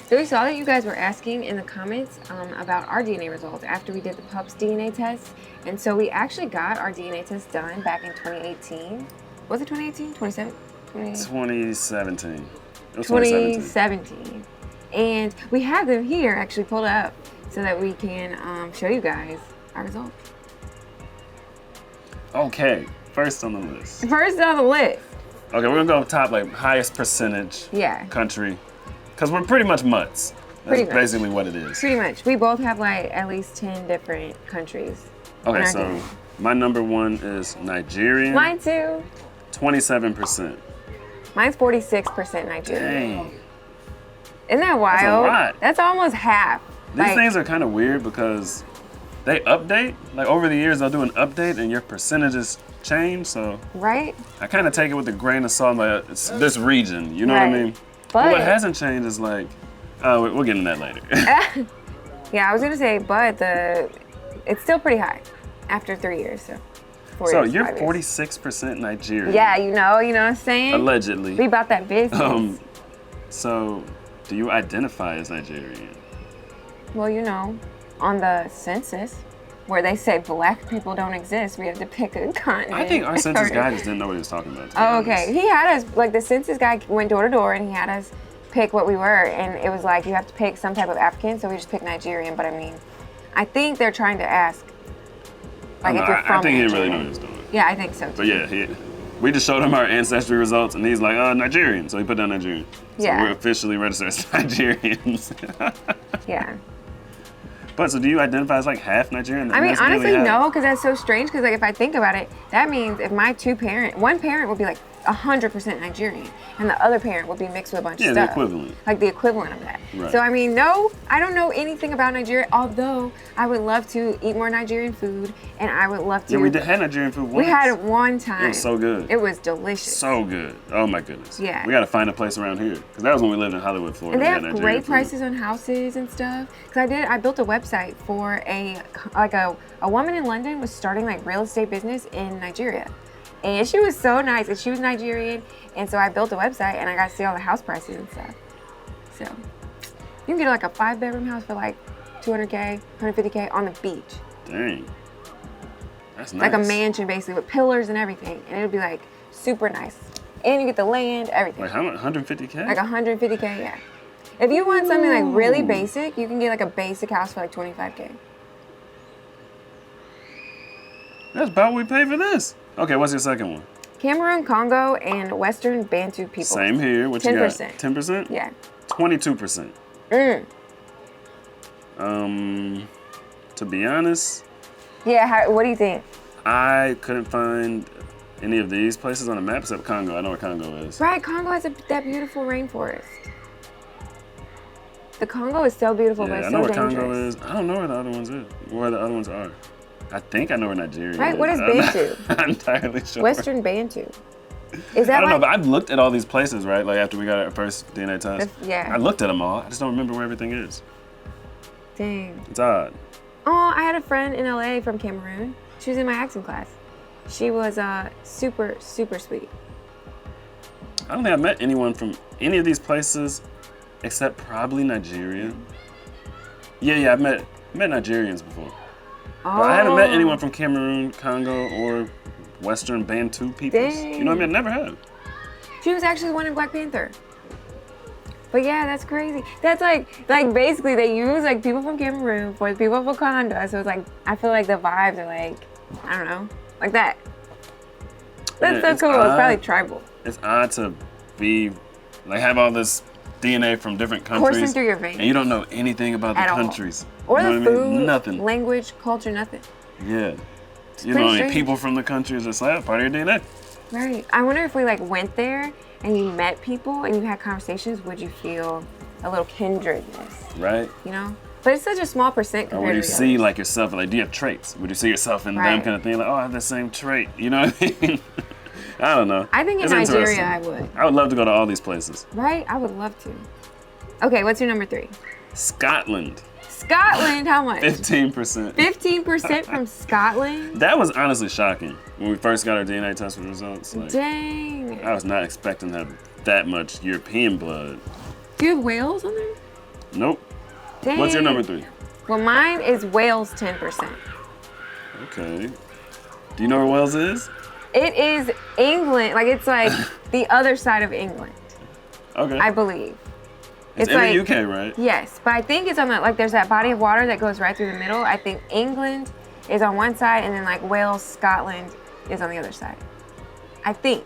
So we saw that you guys were asking in the comments about our DNA results after we did the pup's DNA test. And so we actually got our DNA test done back in 2018. Was it 2018? 2017. It was 2017. And we have them here actually pulled up so that we can show you guys our results. Okay, first on the list. First on the list. Okay, we're gonna go top, like highest percentage country. Because we're pretty much mutts. That's basically what it is. Pretty much. We both have like at least 10 different countries. Okay, so my number one is Nigerian. Mine too. 27%. Mine's 46% Nigerian. Dang. Isn't that wild? That's a lot. That's almost half. These things are kind of weird because they update. Like over the years, they'll do an update and your percentages change. So right. I kind of take it with a grain of salt. Like it's this region, you know what I mean? But what hasn't changed is like, we'll get into that later. Yeah, I was gonna say, but it's still pretty high after 3 years. So. 4 So years, you're 46% Nigerian. Yeah, you know what I'm saying? Allegedly. We about that business. So do you identify as Nigerian? Well, you know, on the census, where they say black people don't exist, we have to pick a continent. I think our census guy just didn't know what he was talking about. Oh, okay. He had us, like the census guy went door to door and he had us pick what we were. And it was like, you have to pick some type of African, so we just picked Nigerian. But I mean, I think they're trying to ask, like if you're from I think he didn't Nigeria. really know what he was doing. Yeah, I think so too. But yeah, we just showed him our ancestry results and he's like, Nigerian. So he put down Nigerian. So we're officially registered as Nigerians. Yeah. But so do you identify as like half Nigerian? I mean, honestly, no, because that's so strange. Because like if I think about it, that means if my one parent would be like 100% Nigerian, and the other parent would be mixed with a bunch of stuff. Yeah, the equivalent. Like the equivalent of that. Right. So I mean, no, I don't know anything about Nigeria. Although I would love to eat more Nigerian food, and I would love to. Yeah, we had Nigerian food once. We had it one time. It was so good. It was delicious. So good. Oh my goodness. Yeah. We got to find a place around here because that was when we lived in Hollywood, Florida. And they have great prices on houses and stuff. Because I built a website for a woman in London was starting like real estate business in Nigeria. And she was so nice, and she was Nigerian, and so I built a website, and I got to see all the house prices and stuff. So you can get like a 5-bedroom house for like $200K, $150K on the beach. Dang, that's nice. Like a mansion basically with pillars and everything, and it'll be like super nice. And you get the land, everything. Like how much? 150K? Like 150K, yeah. If you want something like really basic, you can get like a basic house for like 25K. That's about what we pay for this. Okay, what's your second one? Cameroon, Congo, and Western Bantu people. Same here. What 10%. you got? 10%? Yeah. 22%. To be honest. Yeah, what do you think? I couldn't find any of these places on the map except Congo. I know where Congo is. Right, Congo has that beautiful rainforest. The Congo is so beautiful, but it's so dangerous. I know where Congo is. I don't know where the other ones is. Where the other ones are. I think I know where Nigeria is. Right, what is Bantu? I'm not entirely sure. Western Bantu. Is that I don't know, but I've looked at all these places, right? Like after we got our first DNA test. Yeah. I looked at them all. I just don't remember where everything is. Dang. It's odd. Oh, I had a friend in LA from Cameroon. She was in my accent class. She was super, super sweet. I don't think I've met anyone from any of these places except probably Nigeria. Yeah, I've met Nigerians before. Oh. But I haven't met anyone from Cameroon, Congo, or Western Bantu peoples. Dang. You know what I mean? I never have. She was actually the one in Black Panther. But yeah, that's crazy. That's like basically they use like people from Cameroon for the people from Wakanda. So it's like, I feel like the vibes are like, I don't know, like that. That's so cool. It's probably tribal. It's odd to be, like have all this DNA from different countries. Coursing through your veins. And you don't know anything about the countries. Or you know the food, nothing. Language, culture, nothing. Yeah. It's you know, strange. people from the country is just like part of your DNA. Right. I wonder if we like went there and you met people and you had conversations, would you feel a little kindredness? Right. You know? But it's such a small percent compared Or would you to see others. like yourself, like do you have traits? Would you see yourself in them kind of thing? Like, oh, I have the same trait. You know what I mean? I don't know. I think in Nigeria I would. I would love to go to all these places. Right? I would love to. Okay, what's your number 3? Scotland. Scotland, how much? 15%. 15% from Scotland? That was honestly shocking when we first got our DNA test results. Like, dang. I was not expecting to have that much European blood. Do you have Wales on there? Nope. Dang. What's your number 3? Well, mine is Wales 10%. Okay. Do you know where Wales is? It is England. Like, it's like the other side of England, Okay. I believe. It's in the UK, right? Yes, but I think it's on that, like, there's that body of water that goes right through the middle. I think England is on one side, and then, like, Wales, Scotland is on the other side. I think.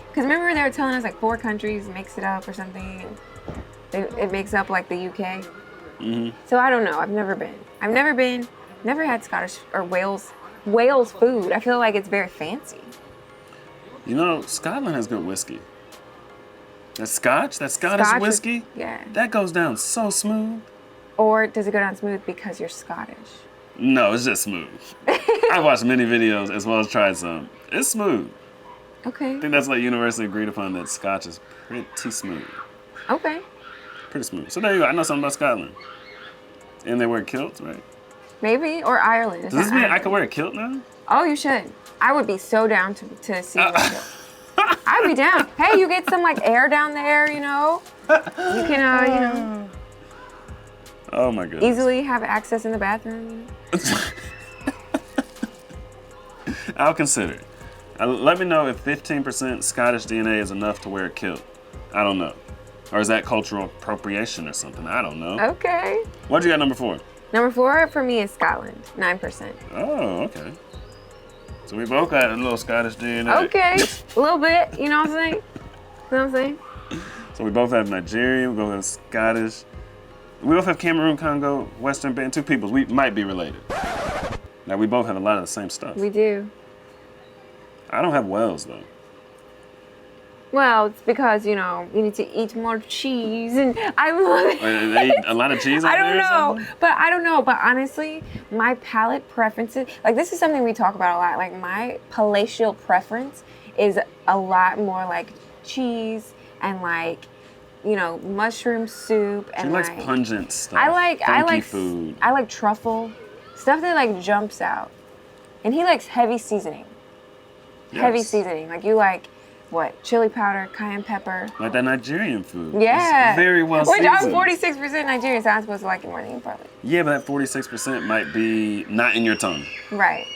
Because remember they were telling us, like, 4 countries mix it up or something, and it makes up, like, the UK. Mm-hmm. So I don't know. I've never been. Never had Scottish or Wales food. I feel like it's very fancy. You know, Scotland has good whiskey. That Scottish whiskey, Yeah. that goes down so smooth. Or does it go down smooth because you're Scottish? No, it's just smooth. I've watched many videos as well as tried some. It's smooth. Okay. I think that's like universally agreed upon that Scotch is pretty smooth. Okay. Pretty smooth. So there you go. I know something about Scotland. And they wear kilts, right? Maybe. Or Ireland. Does this mean I can wear a kilt now? Oh, you should. I would be so down to see it. I'd be down. Hey, you get some like air down there, you know? You can, you know. Oh my goodness. Easily have access in the bathroom. You know? I'll consider it. Let me know if 15% Scottish DNA is enough to wear a kilt. I don't know. Or is that cultural appropriation or something? I don't know. Okay. What'd you got number 4? Number 4 for me is Scotland, 9%. Oh, okay. So we both got a little Scottish DNA. Okay, a little bit, you know what I'm saying? You know what I'm saying? So we both have Nigerian, we both have Scottish. We both have Cameroon, Congo, Western Bantu peoples. We might be related. Now we both have a lot of the same stuff. We do. I don't have Wales though. Well, it's because, you know, you need to eat more cheese, and I love it. They eat a lot of cheese over I don't there or know, something? but I don't know. But honestly, my palate preferences, like this is something we talk about a lot. Like my palatial preference is a lot more like cheese and like, you know, mushroom soup and She likes like pungent stuff. I like food. I like truffle stuff that like jumps out, and he likes heavy seasoning. Yes. Heavy seasoning, like you like. What? Chili powder, cayenne pepper. Like that Nigerian food. Yeah. It's very well Which seasoned. I'm 46% Nigerian, so I'm supposed to like it more than you probably. Yeah, but that 46% might be not in your tongue. Right.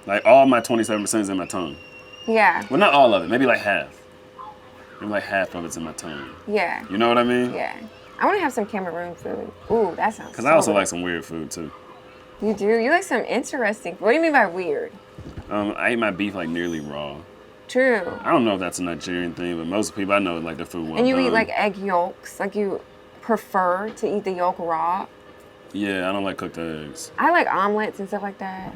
Like all my 27% is in my tongue. Yeah. Well, not all of it. Maybe like half. Maybe like half of it's in my tongue. Yeah. You know what I mean? Yeah. I want to have some Cameroon food. Ooh, that sounds Because so I also good. like some weird food too. You do? You like some interesting. What do you mean by weird? I eat my beef like nearly raw. True. I don't know if that's a Nigerian thing, but most people I know like their food well And you done. eat like egg yolks. Like you prefer to eat the yolk raw. Yeah, I don't like cooked eggs. I like omelets and stuff like that.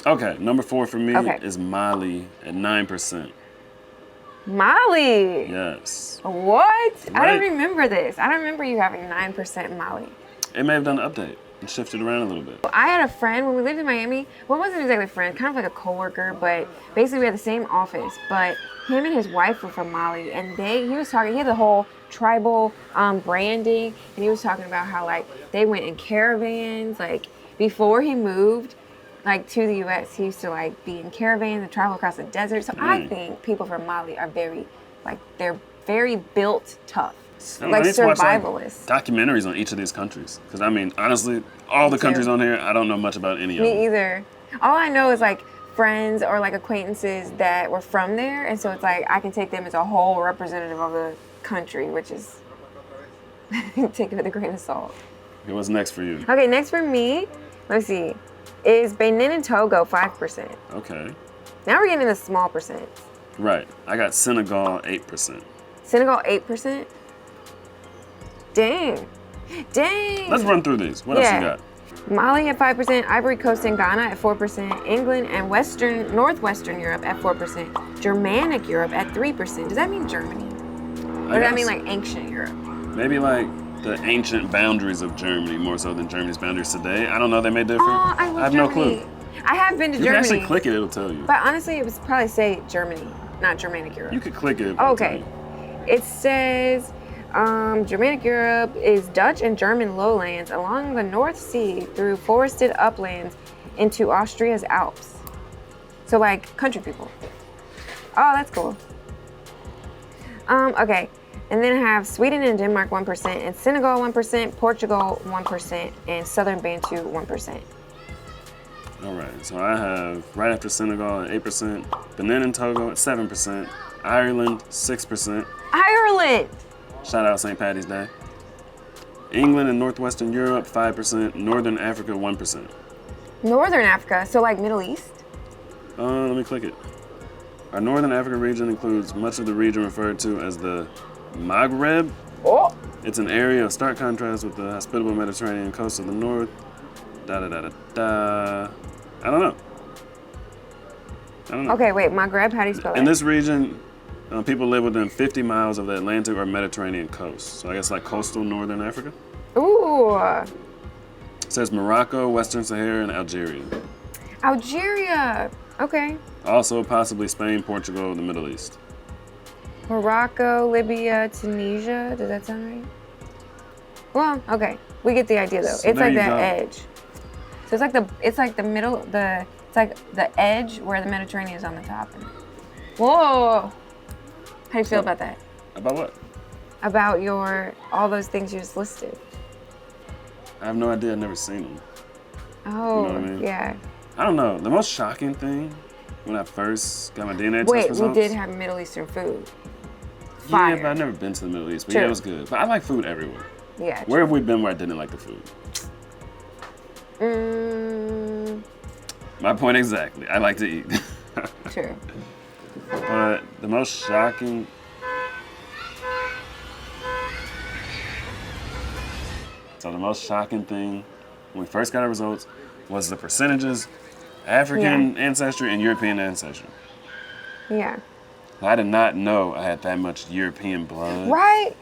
Okay, number 4 for me Okay. is Mali at 9%. Mali. Yes. What? I Right. don't remember this. I don't remember you having 9% Mali. It may have done an update and shifted around a little bit. I had a friend when we lived in Miami. Well, it wasn't exactly a friend, kind of like a coworker, but basically we had the same office. But him and his wife were from Mali, and he had the whole tribal branding, and he was talking about how like they went in caravans. Like before he moved, like to the U.S., he used to like be in caravans and travel across the desert. So I think people from Mali are they're very built tough. I Like need to watch, survivalists. documentaries on each of these countries. Because, I mean, honestly, all the countries on here, I don't know much about any of them. Me either. All I know is like friends or like acquaintances that were from there, and so it's like I can take them as a whole representative of the country, which is take it with a grain of salt. Okay, what's next for you? Okay, next for me, let's see, is Benin and Togo 5%. Okay. Now we're getting into small percent. Right. I got Senegal 8%. Senegal 8%. Dang. Let's run through these. What else you got? Mali at 5%, Ivory Coast and Ghana at 4%, England and Northwestern Europe at 4%, Germanic Europe at 3%. Does that mean Germany? Or does that mean like ancient Europe? Maybe like the ancient boundaries of Germany more so than Germany's boundaries today. I don't know. They may differ. Oh, I love have Germany. no clue. I have been to You Germany. can actually click it. It'll tell you. But honestly, it would probably say Germany, not Germanic Europe. You could click it. Okay. It says Germanic Europe is Dutch and German lowlands along the North Sea through forested uplands into Austria's Alps. So like country people. Oh, that's cool. Okay. And then I have Sweden and Denmark 1%, and Senegal 1%, Portugal 1%, and Southern Bantu 1%. All right, so I have right after Senegal at 8%, Benin and Togo at 7%, Ireland 6%. Ireland! Shout out St. Patty's Day. England and Northwestern Europe 5%, Northern Africa 1%. Northern Africa, so like Middle East? Let me click it. Our Northern Africa region includes much of the region referred to as the Maghreb. Oh! It's an area of stark contrast with the hospitable Mediterranean coast of the north. I don't know. Okay, wait, Maghreb, how do you spell In that? this region, people live within 50 miles of the Atlantic or Mediterranean coast. So I guess like coastal Northern Africa. Ooh! It says Morocco, Western Sahara, and Algeria. Algeria! Okay. Also possibly Spain, Portugal, the Middle East. Morocco, Libya, Tunisia. Does that sound right? Well, okay. We get the idea though. So it's there like you that go. edge. So it's like the middle, it's like the edge where the Mediterranean is on the top. Whoa! How do you feel about that? About what? About all those things you just listed. I have no idea. I've never seen them. Oh, what I mean? yeah. I don't know. The most shocking thing when I first got my DNA test Wait, results. we did have Middle Eastern food. Yeah, Fire. but I've never been to the Middle East. But True. yeah, it was good. But I like food everywhere. Yeah. Where have we been where I didn't like the food? My point exactly. I like to eat. True. But the most shocking. So the most shocking thing when we first got our results was the percentages African ancestry and European ancestry. Yeah. I did not know I had that much European blood. Right?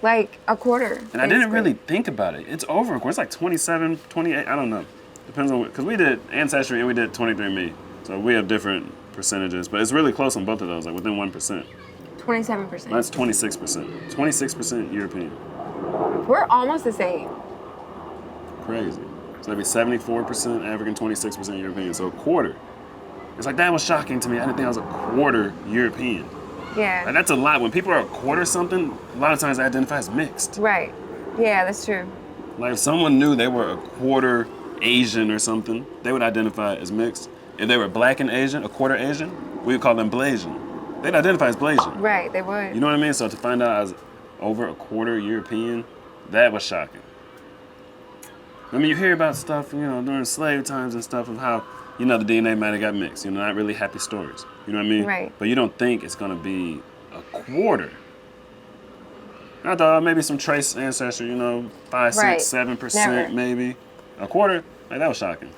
Like a quarter. And I didn't really think about it. It's over, of course. It's like 27, 28, I don't know. Depends on, because we did Ancestry and we did 23andMe. So we have different percentages, but it's really close on both of those, like within 1%. 27%. That's 26%. 26% European. We're almost the same. Crazy. So that'd be 74% African, 26% European. So a quarter. It's like, that was shocking to me. I didn't think I was a quarter European. Yeah. Like, that's a lot. When people are a quarter something, a lot of times they identify as mixed. Right. Yeah, that's true. Like if someone knew they were a quarter Asian or something, they would identify as mixed. If they were black and Asian, a quarter Asian, we would call them Blasian. They'd identify as Blasian. Right, they would. You know what I mean? So to find out I was over a quarter European, that was shocking. I mean, you hear about stuff, during slave times and stuff of how, the DNA might have got mixed. Not really happy stories. You know what I mean? Right. But you don't think it's going to be a quarter. I thought maybe some trace ancestry, 5, 6, 7% Never. maybe. A quarter? Like, that was shocking.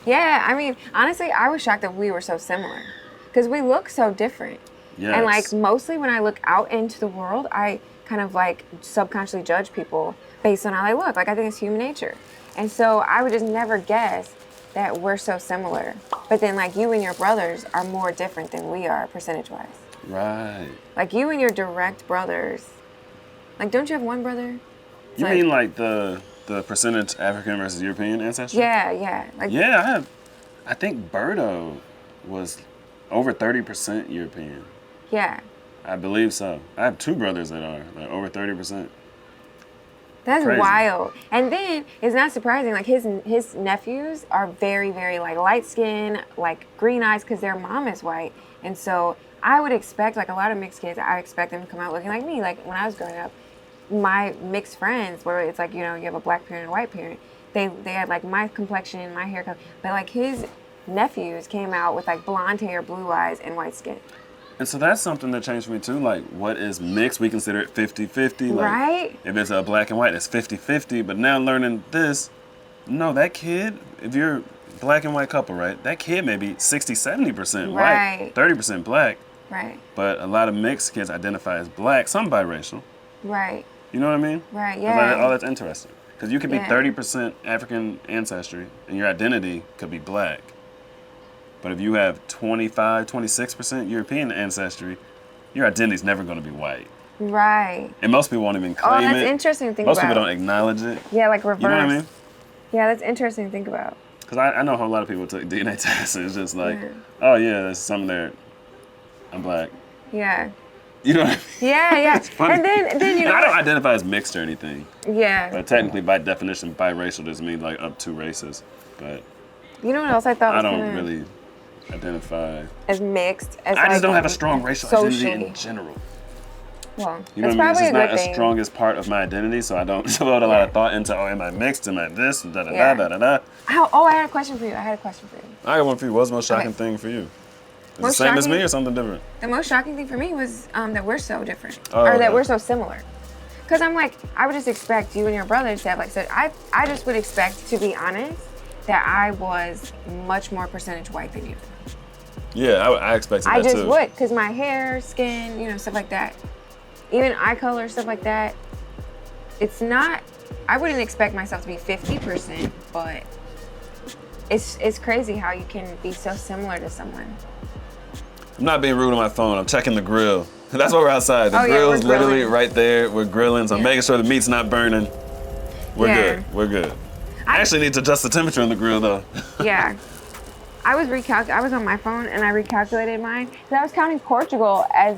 Yeah, I mean, honestly, I was shocked that we were so similar. Because we look so different. Yes. And like mostly when I look out into the world, I kind of like subconsciously judge people based on how they look. Like I think it's human nature. And so I would just never guess that we're so similar. But then like you and your brothers are more different than we are percentage-wise. Right. Like you and your direct brothers. Like don't you have one brother? You mean like the percentage African versus European ancestry? Yeah. Like Yeah, I think Berto was over 30% European. yeah. I believe so. I have two brothers that are like over 30%. That's Crazy. wild. And then it's not surprising. Like his nephews are very, very like light skin, like green eyes, because their mom is white. And so I would expect like a lot of mixed kids. I expect them to come out looking like me. Like when I was growing up, my mixed friends, where it's like you have a black parent and a white parent. They had like my complexion, my hair color, but like his nephews came out with like blonde hair, blue eyes, and white skin. And so that's something that changed for me too. Like, what is mixed? We consider it 50-50. Like, Right? if it's a black and white, it's 50-50. But now learning this, no, that kid, if you're black and white couple, right? That kid may be 60-70% Right. white, 30% black. Right. But a lot of mixed kids identify as black, some biracial. Right. You know what I mean? Right. Like, Yeah. oh, that's interesting. Because you could be Yeah. 30% African ancestry and your identity could be black. But if you have 25-26% European ancestry, your identity's never going to be white. Right. And most people won't even claim Oh, that's it. interesting to think Most about. people don't acknowledge it. Yeah, like reverse. You know what I mean? Yeah, that's interesting to think about. Because I know a whole lot of people took DNA tests and it's just like, Yeah. oh yeah, there's some there. I'm black. Yeah. You know what I mean? Yeah. It's funny. And then you know I don't what? identify as mixed or anything. Yeah. But technically, by definition, biracial doesn't mean like up two races. But You know what else I thought I was don't kinda really identify. as mixed as I just like, don't have a strong racial identity socially. in general. Well, You know it's what I mean? It's probably just a not good a thing. strongest part of my identity, so I don't devote a lot of thought into, oh, am I mixed? Am I this? Da da Yeah. da da da da. Oh, I had a question for you. I I got one for you. What's the most shocking Okay. thing for you? Is it the Most same as shocking- me or something different? The most shocking thing for me was that we're so different, Oh, or okay. that we're so similar. Because I'm like, I would just expect you and your brothers to have like, so I just would expect, to be honest, that I was much more percentage white than you. Yeah, I expected that I just too. would, because my hair, skin, you know, stuff like that. Even eye color, stuff like that. It's not, I wouldn't expect myself to be 50%, but it's crazy how you can be so similar to someone. I'm not being rude on my phone. I'm checking the grill. That's why we're outside. The Oh, yeah, grill's we're literally grilling. right there. We're grilling, so I'm Yeah. making sure the meat's not burning. We're Yeah. good. We're good. I actually need to adjust the temperature on the grill though. Yeah. I was on my phone and I recalculated mine because I was counting Portugal as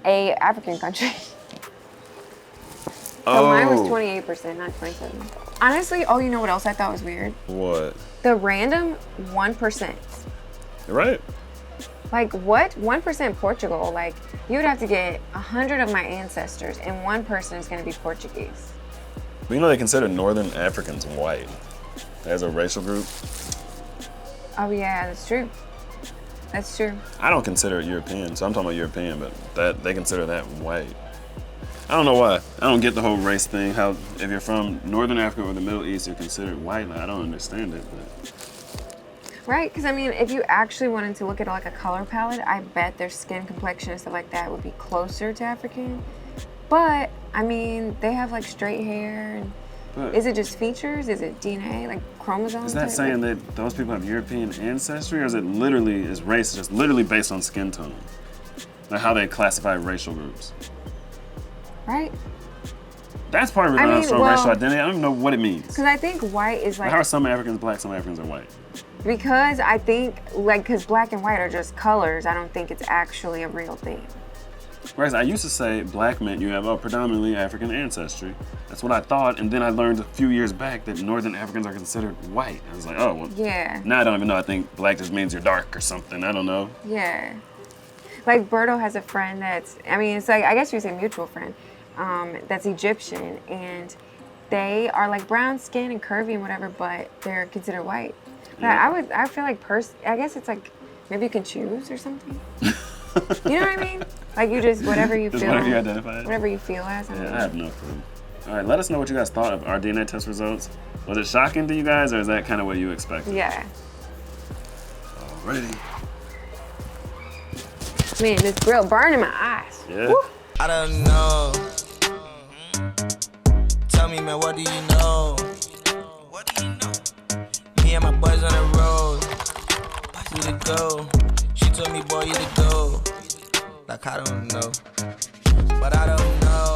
a African country. So mine was 28%, not 27. Honestly, you know what else I thought was weird? What? The random 1%. You're right. Like what? 1% Portugal. Like you would have to get 100 of my ancestors and one person is gonna be Portuguese. But you know they consider Northern Africans white as a racial group. Oh yeah, that's true. That's true. I don't consider it European, so I'm talking about European, but that they consider that white. I don't know why. I don't get the whole race thing. How if you're from Northern Africa or the Middle East, you're considered white. Like, I don't understand it. But Right, because I mean, if you actually wanted to look at like a color palette, I bet their skin complexion and stuff like that would be closer to African. But I mean, they have like straight hair. And But is it just features? Is it DNA, like chromosomes? is that saying that those people have European ancestry, or is it literally is race just literally based on skin tone, like how they classify racial groups? Right? That's part of it. I Not mean, strong well- racial identity. I don't even know what it means. Because I think white is How are like, some Africans black, some Africans are white? because I think like, because black and white are just colors, I don't think it's actually a real thing. Whereas I used to say black meant you have a predominantly African ancestry. That's what I thought, and then I learned a few years back that Northern Africans are considered white. I was like, oh, well, Yeah. now I don't even know. I think black just means you're dark or something. I don't know. Yeah. Like Berto has a friend that's, I mean, it's like, I guess you would say mutual friend, that's Egyptian, and they are like brown skin and curvy and whatever, but they're considered white. But Yeah. I feel like I guess it's like, maybe you can choose or something. You know what I mean? Like you just, whatever you Just feel. whatever you identify as. Whatever you feel as. I don't Yeah, know. I have no clue. All right, let us know what you guys thought of our DNA test results. Was it shocking to you guys, or is that kind of what you expected? Yeah. Alrighty. Man, this grill burning my eyes. Yeah. Woo. I don't know. Tell me, man, what do you know? What do you know? Me and my boys on the road. You to go. She told me, boy, you to go. Like, I don't know. But I don't know.